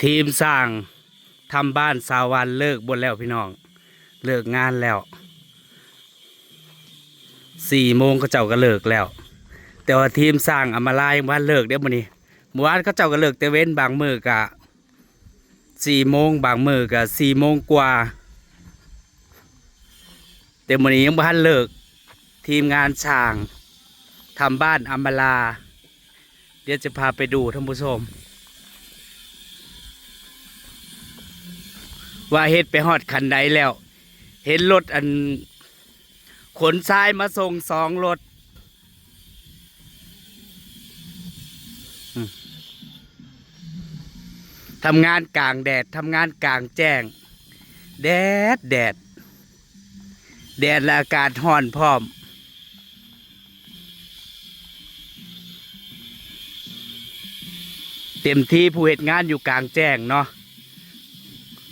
ทีมสร้างทำบ้านสาวันเลิกบนแล้วพี่น้องเลิกงานแล้ว4 โมงก็เจ้าก็เลิกแล้วแต่ว่าทีมสร้างอำมาลายบ้านเลิกเดี๋ยวมื้อนี้เมื่อวานเขาเจ้าก็เลิกแต่เว้นบางมื้อกะ4 โมงบางมื้อกะ4 โมงกว่าแต่มื้อนี้ยังบ่ทันเลิกทีมงานสร้างทำบ้านอำมาลาเดี๋ยวจะพาไปดูท่านผู้ชมว่าเฮ็ดไปฮอดคันใดแล้วเห็นรถอันขนทรายมาส่ง2 รถทำงานกลางแดดทำงานกลางแจ้งแดดและอากาศร้อนพร้อมเต็มที่ผู้เฮ็ดงานอยู่กลางแจ้งเนาะ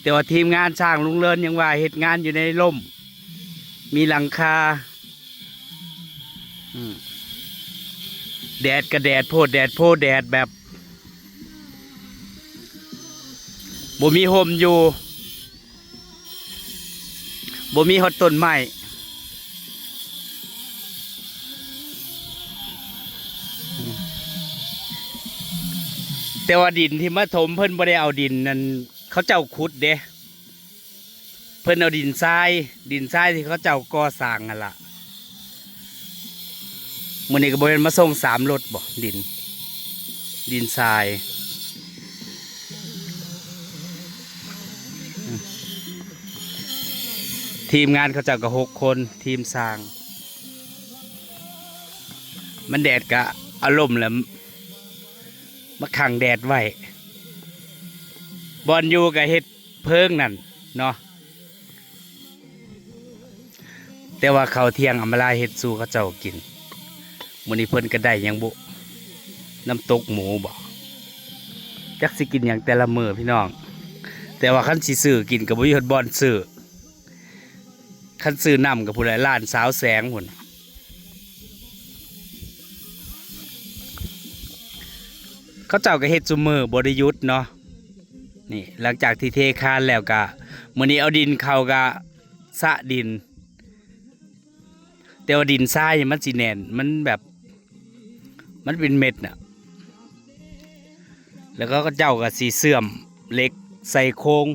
แต่ว่าทีมงานสร้างลุงเลินยังว่าเฮ็ดงานอยู่ในร่มมีหลังคาแดดก็แดดโพดแดดแบบบ่มีห่มอยู่บ่มีฮอดต้นไม้แต่ว่าดินที่มาถมเพิ่นบ่ได้เอาดินนั่นเขาเจ้าขุดเด้เพิ่นเอาดินทรายที่เขาเจ้าก่อสร้างนั่นล่ะมื้อนี้ก็บ่แม่นมาส่ง3 รถบ่ดินทรายทีมงานเขาเจ้าก็6 คนทีมสร้างมันแดดก็อารมณ์แล้วมาขังแดดไว้บอนอยู่กับเฮ็ดเพิงนั่นเนาะแต่ว่าเขาเที่ยงอำมาลาเฮ็ดสู่เขาเจ้ากินมื้อนี้เพิ่นก็ได้หยังบุน้ำตกหมูบ่จักสิกินหยังแต่ละมื้อพี่น้องแต่ว่าคันสิซื้อกินก็บ่มีฮอดบ่อนซื้อคันซื้อน้ำกับผู้ใดร้านสาวแสงพุ่นเขาเจ้าก็เฮ็ดซุมื้อบ่ได้หยุดเนาะนี่หลังจากที่เทคานแล้วก็มื้อนี้เอาดินเข้าก็สะดินแต่ว่าดินทรายมันสิแน่นมันแบบมันเป็นเม็ดน่ะแล้วก็เจ้าก็สิเสื่อมเหล็กใส่โครง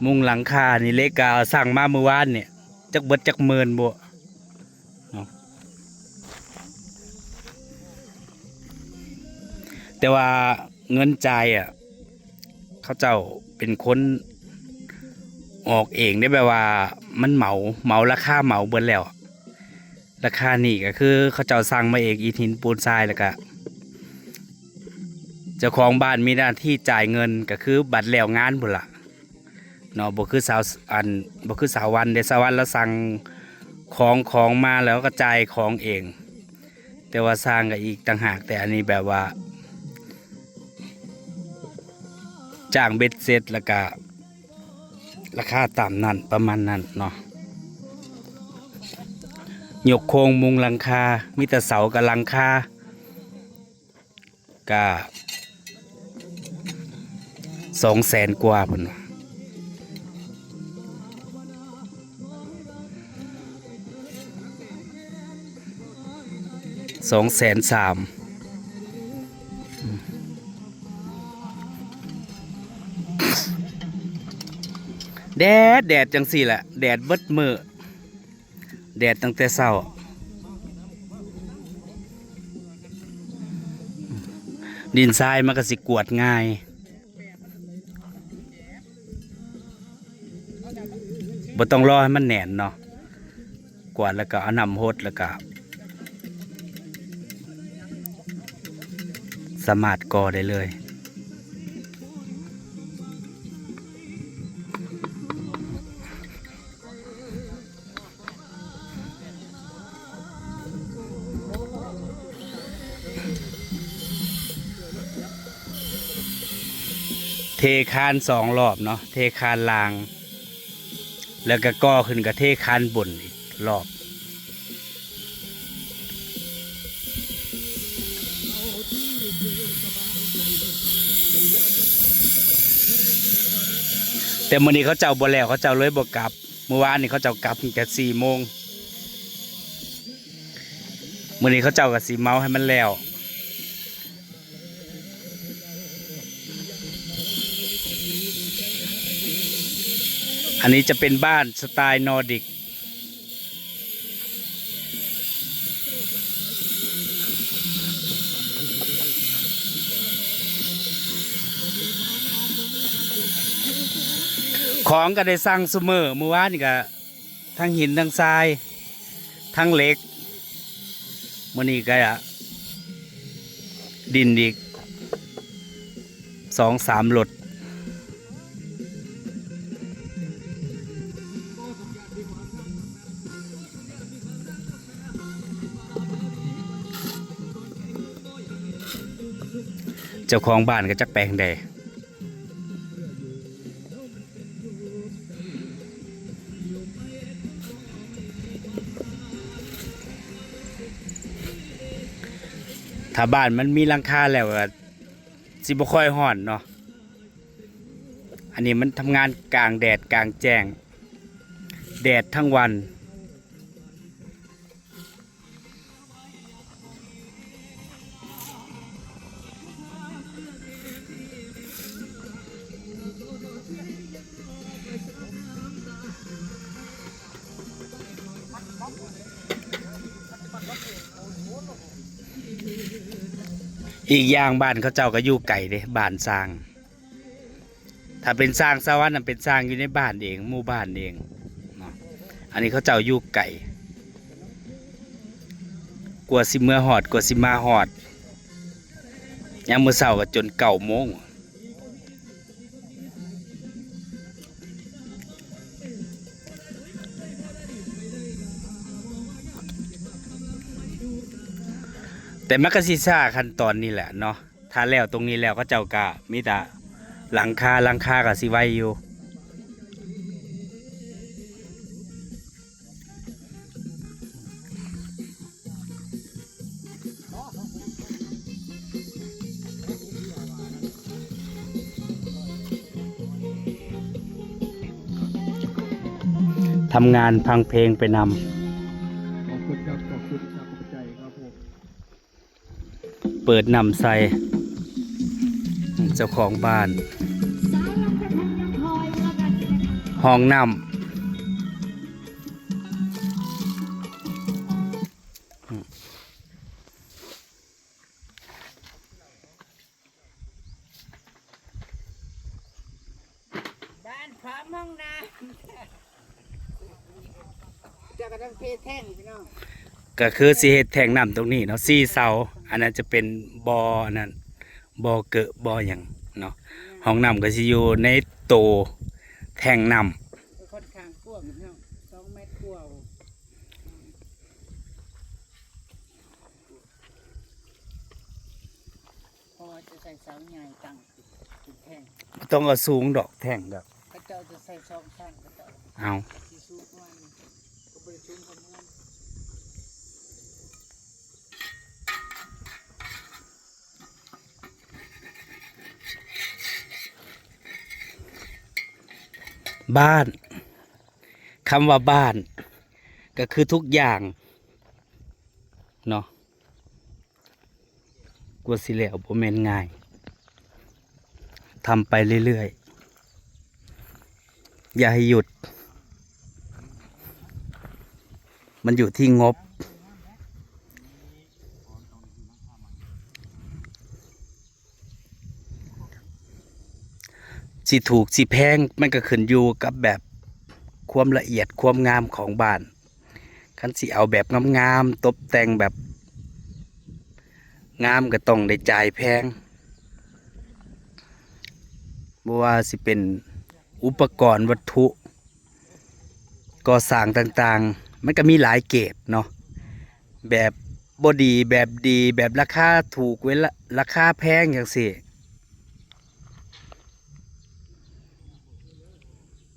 มุงหลังคานี่เหล็กก็สั่งมาเมื่อวานเนี่ยจักเบิดจักหมื่นบ่แต่ว่าเงินจ่ายเขาเจ้าเป็นคนออกเองได้แบบว่ามันเหมาราคาเหมาเบิดแล้วราคานี่ก็คือเขาเจ้าสั่งมาเองอีทินปูนทรายแล้วก็เจ้าของบ้านมีหน้าที่จ่ายเงินก็คือบัตรแล้วงานพุ่นล่ะเนาะบ่คือสาววันเด้สาววันแล้วสั่งของมาแล้วก็จ่ายของเองแต่ว่าสร้างก็อีกต่างหากแต่อันนี้แบบว่าจ้างเบ็ดเสร็จแล้วก็ราคาตามนั้นประมาณนั้นเนาะยกโครงมุงหลังคามีแต่เสากับหลังคาก็200,000 กว่าพุ่น230,000แดดจังสี่แหละแดดเบิดมือแดดตั้งแต่เช้าดินทรายมันก็สิกวดง่ายบ่ต้องรอให้มันแน่นเนาะกวาดแล้วก็เอาน้ำหดแล้วก็สามารถก่อได้เลยเทคาน2 รอบเนาะเทคานล่างแล้วก็ก่อขึ้นกับเทคานบนอีกรอบ เ แต่มื้อนี้เขาเจ้าบ่แล้วเขาเจ้าเลยบ่กลับเมื่อวานนี่เขาเจ้ากลับตั้งแต่4 โมงมื้อนี้เขาเจ้าก็สิเมาให้มันแล้วอันนี้จะเป็นบ้านสไตล์นอร์ดิกของก็ได้สั่งซุมื้อเมื่อวานนี่ก็ทั้งหินทั้งทรายทั้งเหล็กมื้อนี้ก็ดินอีก2-3 รถเจ้าของบ้านก็จักแปลงใดถ้าบ้านมันมีหลังคาแล้วก็สิบ่ค่อยร้อนเนาะอันนี้มันทำงานกลางแดดกลางแจ้งแดดทั้งวันอีกอย่างบ้านเขาเจ้าก็อยู่ไกลเด้บ้านสร้างถ้าเป็นสร้างสวรรค์น่ะเป็นสร้างอยู่ในบ้านเองหมู่บ้านเองเนาะอันนี้เขาเจ้าอยู่ไกลกว่าสิเมื่อหอดกว่าสิมาหอดยามมื้อเช้าก็จน9 โมงแต่มันก็สิช้าขั้นตอนนี้แหละเนาะถ้าแล้วตรงนี้แล้วก็เจ้าก็มีแต่หลังคาก็สิไว้อยู่ทำงานพังเพลงไปนำขอบคุณครับขอบคุณครับขอบใจครับผม เปิดนำใส่เจ้าของบ้านห้องน้ำ บ้านพร้อมห้องน้ำจะกระทั่งเพศแท่งพี่น้อง ก็คือสิเฮ็ดแทงน้ำตรงนี้เนาะ4 เสาอันนั้นจะเป็นบ่อนั่นบ่อเกอะบ่อหยังเนาะห้องน้ำก็สิอยู่ในโตแทงน้ค่อนข้างกว้างพี่น้อง2 เมตรกว่าพอจะใส่เสาใหญ่ตั้งเป็นแท่ง ำต้องเอาสูงดอกแทงดอก พระเจ้าจะใส่2 ชั้นพระเจ้า เอา ที่สูงกว่านี่ก็บริสุทธิ์คนนั้น บ้านคำว่าบ้านก็คือทุกอย่างเนาะกว่าสิแล้วบ่แม่นง่ายทำไปเรื่อยๆอย่าให้หยุดมันอยู่ที่งบสิถูกสิแพงมันก็ขึ้นอยู่กับแบบความละเอียดความงามของบ้านคันสิเอาแบบงามๆตกแต่งแบบงามก็ต้องได้จ่ายแพงบ่ว่าสิเป็นอุปกรณ์วัตถุก่อสร้างต่างๆมันก็มีหลายเกรดเนาะแบบบ่ดีแบบดีแบบราคาถูกเว้นราคาแพงจังซี่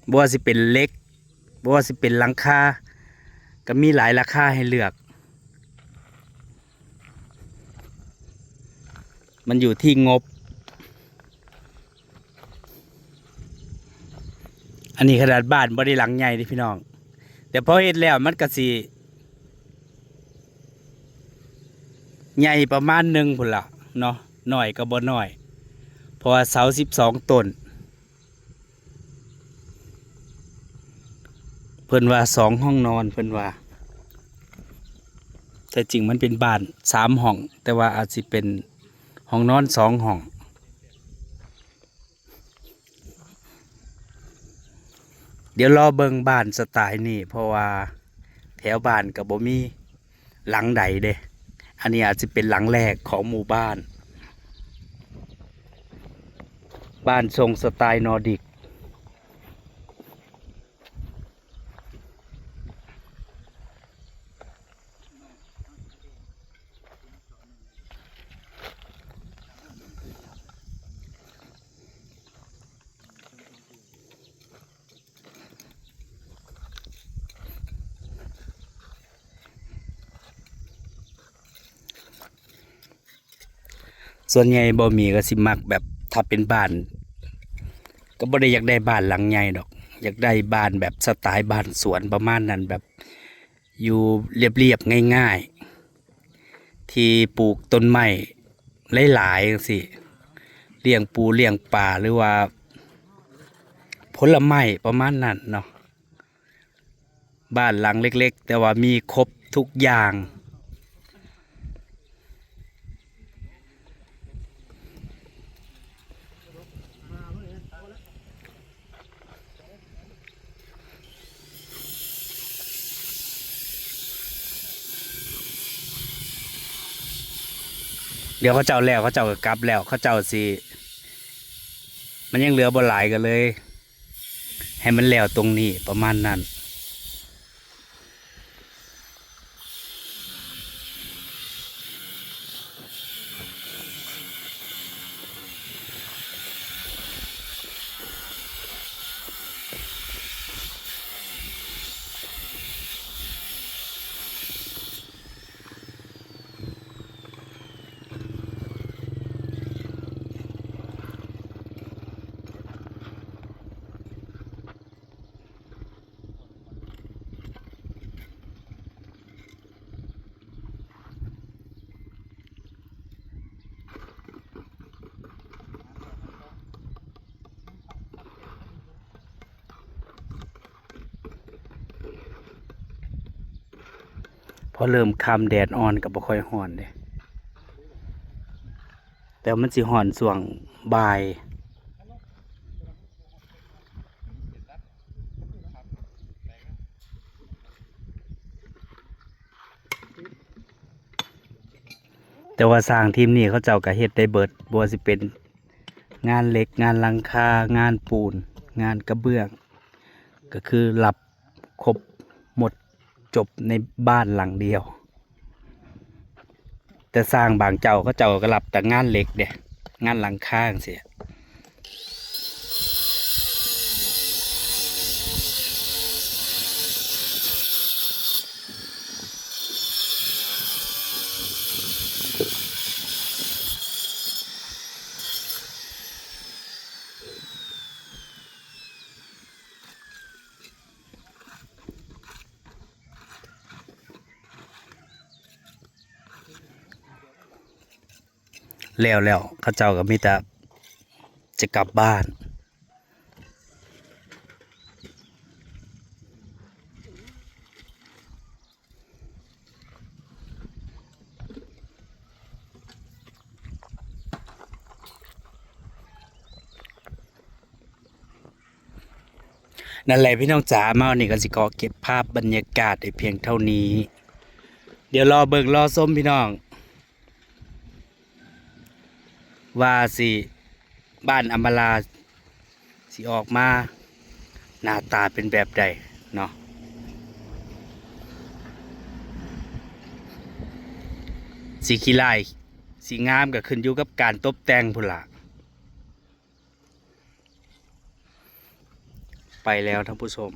บ่ว่าสิเป็นเหล็กบ่ว่าสิเป็นหลังคาก็มีหลายราคาให้เลือกมันอยู่ที่งบ อันนี้ขนาดบ้านบ่ได้หลังใหญ่เด้พี่น้องแต่พอเฮ็ดแล้วมันก็สิใหญ่ประมาณหนึ่งพุ่นล่ะเนาะน้อยก็บ่น้อยเพราะว่าเสา12ต้นเพิ่นว่า2ห้องนอนเพิ่นว่าแต่จริงมันเป็นบ้าน3ห้องแต่ว่าอาจสิเป็นห้องนอน2ห้องเดี๋ยวรอเบิ่งบ้านสไตล์นี้เพราะว่าแถวบ้านก็บ่มีหลังใดเด้อันนี้อาจจะเป็นหลังแรกของหมู่บ้านบ้านทรงสไตล์นอร์ดิกส่วนใหญ่บ่มีก็สิมักแบบถ้าเป็นบ้านก็บ่ได้อยากได้บ้านหลังใหญ่ดอกอยากได้บ้านแบบสไตล์บ้านสวนประมาณนั้นแบบอยู่เรียบๆง่ายๆที่ปลูกต้นไม้หลายๆจังซี่เลี้ยงปูเลี้ยงปลาหรือว่าผลไม้ประมาณนั้นเนาะบ้านหลังเล็กๆแต่ว่ามีครบทุกอย่างเดี๋ยวเขาเจ้าแล้วเขาเจ้าก็กลับแล้วเขาเจ้าสิมันยังเหลือบ่หลายกันเลย ให้มันแล้วตรงนี้ประมาณนั้นพอเริ่มค่ำแดดอ่อนก็บ่ค่อยร้อนเด้แต่มันสิร้อนช่วงบ่ายแต่ว่าสร้างทีมนี้เขาเจ้าก็เฮ็ดได้เบิดบ่ว่าสิเป็นงานเหล็กงานหลังคางานปูนงานกระเบื้องก็คือรับครบหมดจบในบ้านหลังเดียวแต่สร้างบางเจ้าเขาเจ้าก็รับแต่งานเหล็กเด้งานหลังคาจั่งซี้แล้วเขาเจ้าก็มีแต่จะกลับบ้านนั่นแหละพี่น้องจ๋ามาวันนี้ก็สิขอเก็บภาพบรรยากาศได้เพียงเท่านี้เดี๋ยวรอเบิ่งรอส้มพี่น้องว่าสิบ้านอัมบาลาสิออกมาหน้าตาเป็นแบบใดเนาะสีขี้ลายสีงามก็ขึ้นอยู่กับการตกแต่งพุ่นล่ะไปแล้วท่านผู้ชม